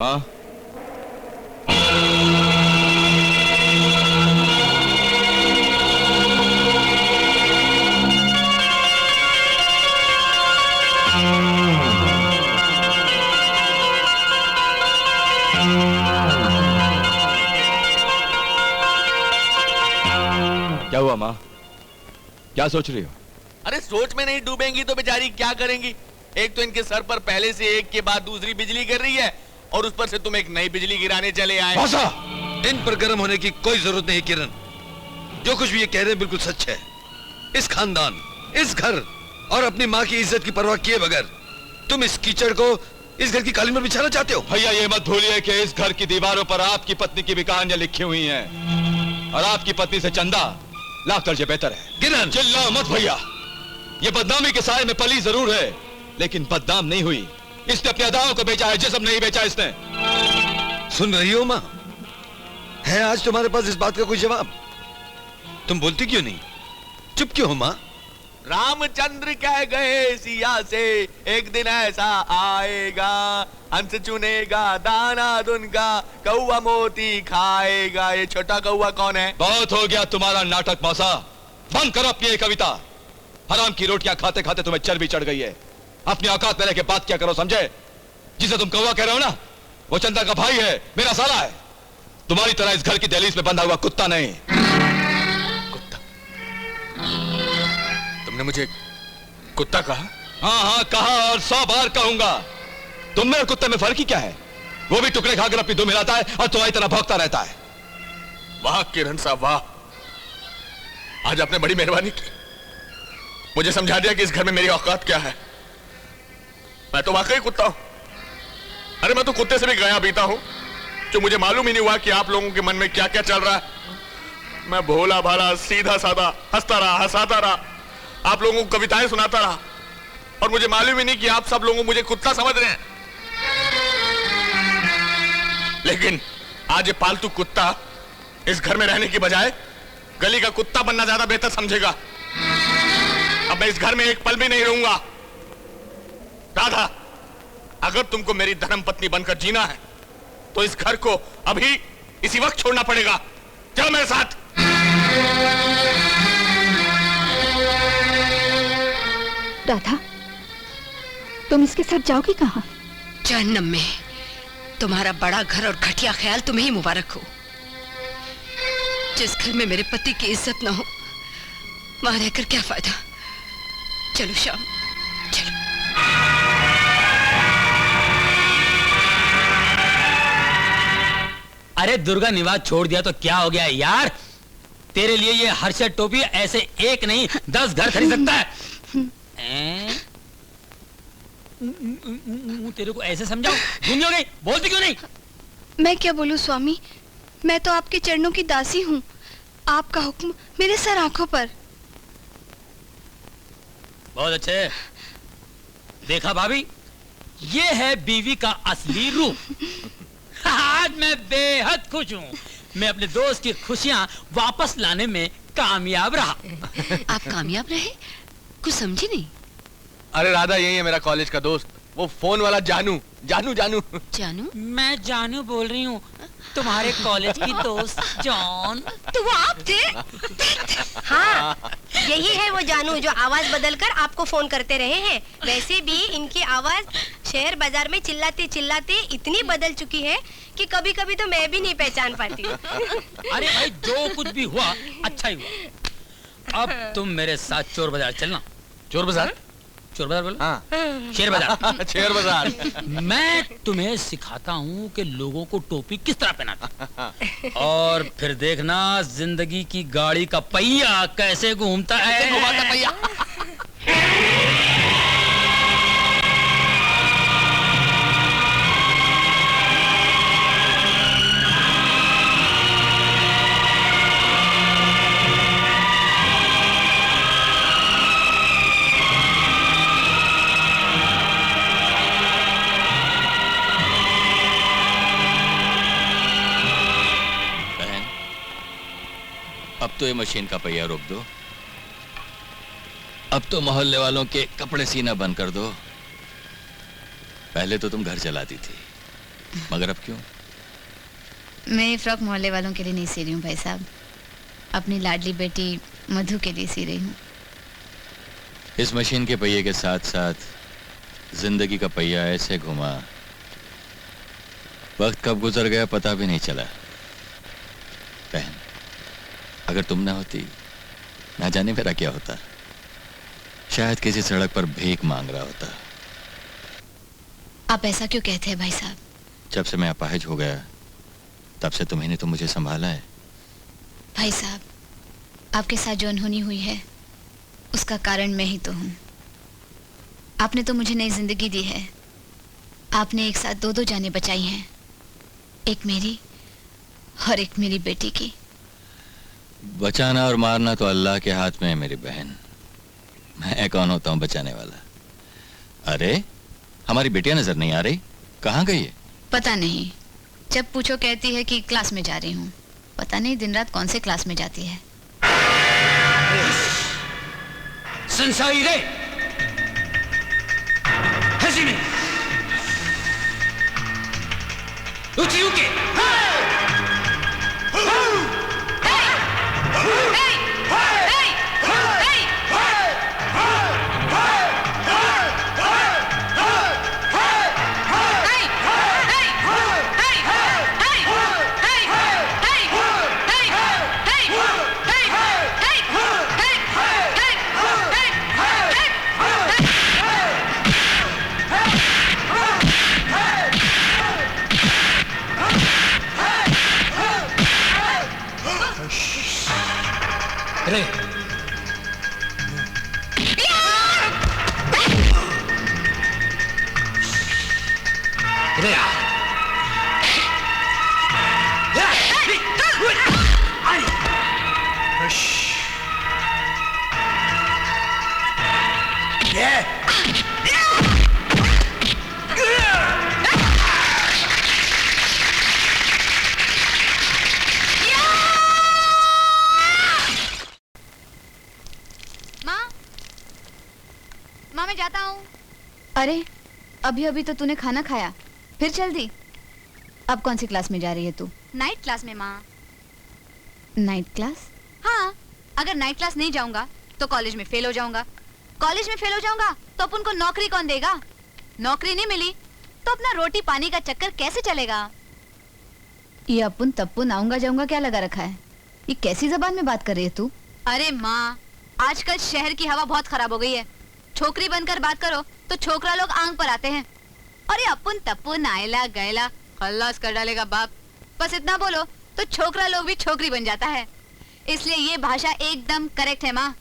हाँ क्या हुआ माँ? क्या सोच रही हो? अरे सोच में नहीं डूबेंगी तो बेचारी क्या करेंगी। एक तो इनके सर पर पहले से एक के बाद दूसरी बिजली गिर रही है और उस पर से तुम एक नई बिजली गिराने चले आए। भाषा, इन पर गर्म होने की कोई जरूरत नहीं किरण। जो कुछ भी ये कह रहे हैं बिल्कुल सच है। इस खानदान, इस घर और अपनी माँ की इज्जत की परवाह किए बगैर तुम इस कीचड़ को इस घर की कालीन पर बिछाना चाहते हो। भैया ये मत भूलिए कि इस घर की दीवारों पर आपकी पत्नी की भी कहानियां लिखी हुई हैं और आपकी पत्नी से चंदा लाख दर्जे बेहतर है। किरण, चिल्लाओ मत भैया। ये बदनामी के साए में पली जरूर है लेकिन बदनाम नहीं हुई। इसने अपने अदाओं को बेचा है, जिस्म नहीं बेचा इसने। सुन रही हो माँ? है आज तुम्हारे पास इस बात का कोई जवाब? तुम बोलती क्यों नहीं? चुप क्यों हो माँ? रामचंद्र कह गए सिया से एक दिन ऐसा आएगा, हंस चुनेगा दाना दुनका, कौवा मोती खाएगा। ये छोटा कौवा कौन है? बहुत हो गया तुम्हारा नाटक मौसा। बंद करो अपनी ये कविता। हराम की रोटियां खाते खाते तुम्हें चर्बी चढ़ गई है। अपनी औकात में रह के बात क्या करो, समझे? जिसे तुम कौवा कह रहे हो ना, वो चंदा का भाई है, मेरा साला है। तुम्हारी तरह इस घर की दहलीज में बंधा हुआ कुत्ता नहीं। कुत्ता? तुमने मुझे कुत्ता कहा? हाँ हाँ कहा और 100 बार कहूंगा। तुम में और कुत्ते में फर्क ही क्या है? वो भी टुकड़े खाकर अपनी दुम हिलाता है और तुम्हारी तरह भौंकता रहता है। वाह किरण साहब वाह, आज आपने बड़ी मेहरबानी की। मुझे समझा दिया कि इस घर में मेरी औकात क्या है। मैं तो वाकई कुत्ता हूं। अरे मैं तो कुत्ते से भी गया बीता हूं, जो मुझे मालूम ही नहीं हुआ कि आप लोगों के मन में क्या क्या चल रहा है। मैं भोला भाला सीधा साधा हंसता रहा, हंसाता रहा, आप लोगों को कविताएं सुनाता रहा और मुझे मालूम ही नहीं कि आप सब लोगों मुझे कुत्ता समझ रहे हैं। लेकिन आज ये पालतू कुत्ता इस घर में रहने की बजाय गली का कुत्ता बनना ज्यादा बेहतर समझेगा। अब मैं इस घर में एक पल भी नहीं रहूंगा। राधा, अगर तुमको मेरी धर्म पत्नी बनकर जीना है तो इस घर को अभी इसी वक्त छोड़ना पड़ेगा। चलो मेरे साथ। राधा, तुम इसके साथ जाओगी कहाँ? जहन्नम में। तुम्हारा बड़ा घर और घटिया ख्याल तुम्हें ही मुबारक हो। जिस घर में मेरे पति की इज्जत न हो वहां रहकर क्या फायदा। चलो श्याम, चलो। अरे दुर्गा निवास छोड़ दिया तो क्या हो गया यार? तेरे लिए ये हर्षद टोपी ऐसे एक नहीं 10 घर खरीद सकता है। तेरे को ऐसे समझाओ, गूंगी हो गई, बोलती क्यों नहीं? मैं क्या बोलूं स्वामी, मैं तो आपके चरणों की दासी हूँ। आपका हुक्म मेरे सर आंखों पर। बहुत अच्छे। देखा भाभी, ये है बीवी का असली रूप। आज मैं बेहद खुश हूँ। मैं अपने दोस्त की खुशियाँ वापस लाने में कामयाब रहा। आप कामयाब रहे? कुछ समझी नहीं। अरे राधा, यही है मेरा कॉलेज का दोस्त, वो फोन वाला जानू। जानू जानू जानू? मैं जानू बोल रही हूँ, तुम्हारे कॉलेज की दोस्त जॉन। तो वो आप थे? हाँ, यही है वो जानू जो आवाज बदलकर आपको फोन करते रहे हैं। वैसे भी इनकी आवाज शहर बाजार में चिल्लाते चिल्लाते इतनी बदल चुकी है कि कभी कभी तो मैं भी नहीं पहचान पाती। अरे भाई, जो कुछ भी हुआ अच्छा ही हुआ। अब तुम मेरे साथ चोर बाजार चलना। चोर बाजार? चोर बाजार बोलो? हाँ। शेर बाजार। शेर बाजार। मैं तुम्हें सिखाता हूँ कि लोगों को टोपी किस तरह पहनाते। और फिर देखना जिंदगी की गाड़ी का पहिया कैसे घूमता है। घुमाता पहिया। अब तो ये मशीन का पहिया रोक दो। अब तो मोहल्ले वालों के कपड़े सीना बंद कर दो। पहले तो तुम घर चलाती थी, मगर अब क्यों? मैं ये फ्रॉक मोहल्ले वालों के लिए नहीं सी रही हूँ भाई साहब, अपनी लाडली बेटी मधु के लिए सी रही हूँ। इस मशीन के पहिए के साथ साथ जिंदगी का पहिया ऐसे घुमा, वक्त कब गुजर गया पता भी नहीं चला। बहन, अगर तुम ना होती, ना जाने मेरा क्या होता। शायद किसी सड़क पर भीख मांग रहा होता। आप ऐसा क्यों कहते हैं भाई साहब? जब से मैं अपाहिज हो गया, तब से तुम्ही ने तो मुझे संभाला है। भाई साहब, आपके साथ जो अनहोनी हुई है उसका कारण मैं ही तो हूँ। आपने तो मुझे नई जिंदगी दी है। आपने एक साथ दो जानें बचाई हैं, एक मेरी और एक मेरी बेटी की। बचाना और मारना तो अल्लाह के हाथ में है मेरी बहन। मैं कौन होता हूँ बचाने वाला? अरे, हमारी बेटियां नजर नहीं आ रही, कहाँ गई है? पता नहीं, जब पूछो कहती है कि क्लास में जा रही हूँ। पता नहीं दिन रात कौन से क्लास में जाती है। संसारी रे हसी में उचियों के रे रे माँ मैं जाता हूँ। अरे अभी अभी तो तूने खाना खाया, फिर चल दी। अब कौन सी क्लास में जा रही है तू? नाइट क्लास में माँ। Night class? हाँ, अगर नाइट क्लास नहीं जाऊंगा तो कॉलेज में फेल हो जाऊंगा। कॉलेज में फेल हो जाऊंगा तो अपन को नौकरी कौन देगा? नौकरी नहीं मिली तो अपना रोटी पानी का चक्कर कैसे चलेगा? ये अपुन तप्पुन आऊंगा जाऊंगा क्या लगा रखा है? ये कैसी जबान में बात कर रही है तू? अरे माँ, आजकल शहर की हवा बहुत खराब हो गई है। छोकरी बनकर बात करो तो छोकरा लोग आंग पर आते हैं। और ये अपुन तप्पुन आयला गैला खल्लास कर डालेगा बाप। बस इतना बोलो तो छोकरा लोग भी छोकरी बन जाता है। इसलिए ये भाषा एकदम करेक्ट है माँ।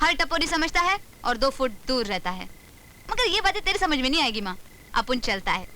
हर टपोरी समझता है और 2 फुट दूर रहता है। मगर ये बातें तेरे समझ में नहीं आएगी माँ। अपुन चलता है।